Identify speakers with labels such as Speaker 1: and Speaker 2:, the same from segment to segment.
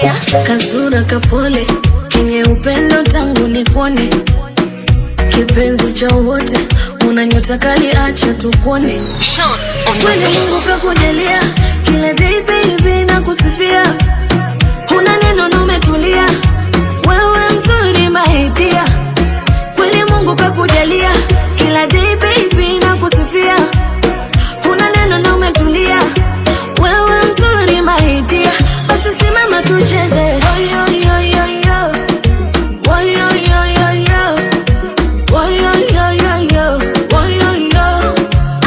Speaker 1: Nadia, kasura kapole, kenye upendo tangu nikuone, kipenzi cha wote, una nyota kali acha tukuone. Kweli Mungu kakujalia, kila day baby na kusifia, huna neno na umetulia, wewe mzuri my dear. Kweli Mungu kakujalia, kila day baby na kusifia, huna neno na umetulia, wewe mzuri my dear. Basi simama tucheze, oh yo yo yo yo, oh yo yo yo yo, oh yo yo yo yo, oh yo yo.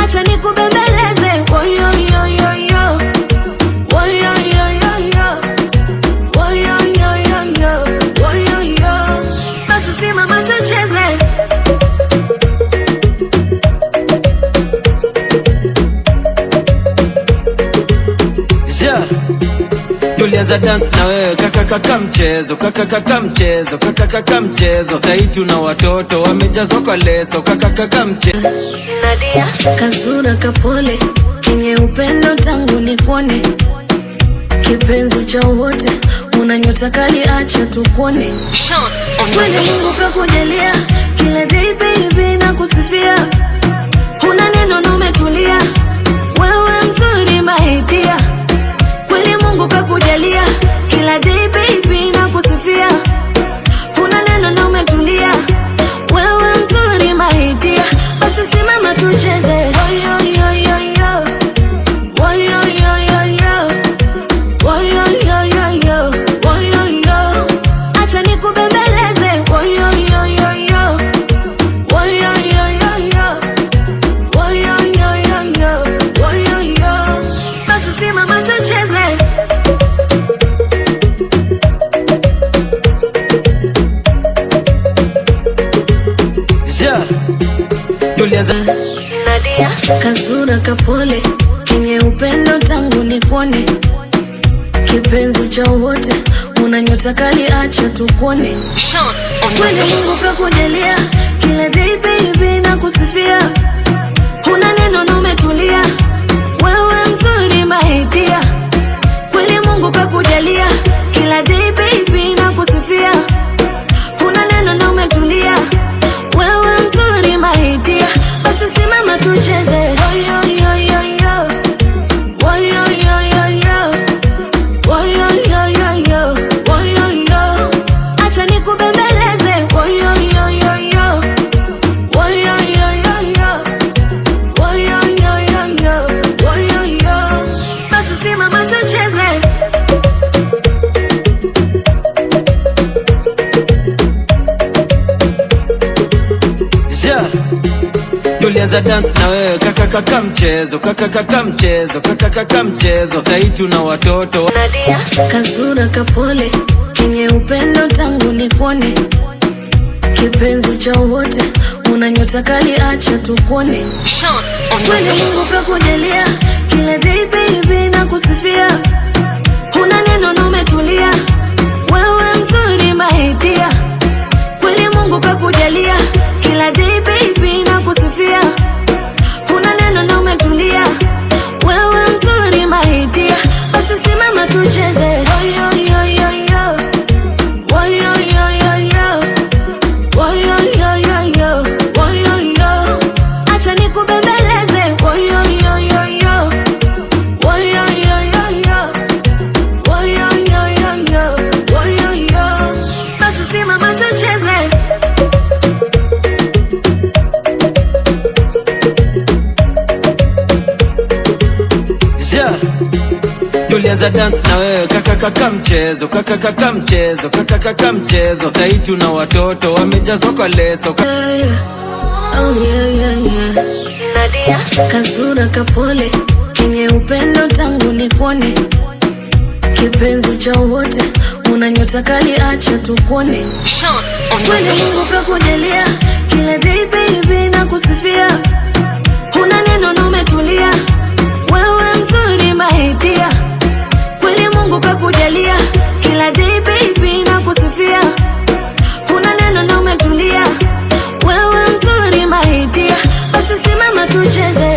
Speaker 1: Acha nikubembeleze, oh yo yo yo yo, oh yo yo yo yo, oh yo yo yo yo, oh yo yo. Basi simama tucheze.
Speaker 2: Tulianza dance na wewe kaka mchezo, kaka mchezo, kaka mchezo. Sasa tuna watoto wamejazwa kwa leso, kaka mchezo.
Speaker 1: Nadia, kasura kapole, kenye upendo tangu nikuone, kipenzi cha wote, una nyota kali acha tukuone. Kweli Mungu kakujalia, kila day baby na kusifia, huna neno na umetulia, wewe mzuri my dear. Kweli Mungu kakujalia, kila day baby na kusifia, huna neno na umetulia, wewe mzuri my dear. Basi simama tucheze, oh yo yo yo yo, oh yo yo yo yo, oh yo yo yo yo, oh yo yo. Acha nikubembeleze, oh yo yo yo yo, oh yo yo yo yo, oh yo yo yo yo, oh yo yo. Basi simama tucheze.
Speaker 2: Tulianza
Speaker 1: Nadia, kasura kapole, kenye upendo tangu nikuone, kipenzi cha wote, una nyota kali acha tukuone. Kweli Mungu kakujalia, kila day baby na kusifia, huna neno na umetulia, wewe mzuri my dear. Kweli Mungu kakujalia, kila day baby na kusifia, huna neno na umetulia, wewe mzuri my dear. Basi simama tucheze, oh yo yo yo yo, oh yo yo yo yo, oh yo yo yo yo, oh yo yo. Acha nikubembeleze, oh yo yo yo yo, oh yo yo yo yo, oh yo yo yo yo, oh yo yo. Basi simama tucheze.
Speaker 2: Tulianza dance na wewe kaka mchezo, kaka mchezo, kaka mchezo. Sasa tuna watoto.
Speaker 1: Nadia, kasura kapole, kenye upendo tangu nikuone, kipenzi cha wote, una nyota kali acha tukuone. Kweli Mungu kakujalia, kila day baby na kusifia, huna neno na umetulia, wewe mzuri my dear. Kweli Mungu kakujalia, kila day baby na kusifia, huna neno na umetulia, wewe mzuri my dear. Basi simama tucheze, oh yo yo yo yo, oh yo yo yo yo, oh yo yo yo yo, oh yo yo. Acha nikubembeleze, oh yo yo yo yo, oh yo yo yo yo, oh yo yo yo yo, oh yo yo. Basi simama tucheze.
Speaker 2: Tulianza dance na wewe kaka mchezo, kaka mchezo, kaka mchezo. Sasa tuna watoto wamejazwa kwa leso.
Speaker 1: Oh yeah yeah yeah. Nadia, kasura kapole, kenye upendo tangu nikuone, kipenzi cha wote, una nyota kali acha tukuone. Kweli Mungu kakujalia, kila day baby na kusifia, huna neno na umetulia, wewe mzuri my dear. Kweli Mungu kakujalia, kila day baby na kusifia, huna neno na umetulia, wewe mzuri my dear. Basi simama tucheze.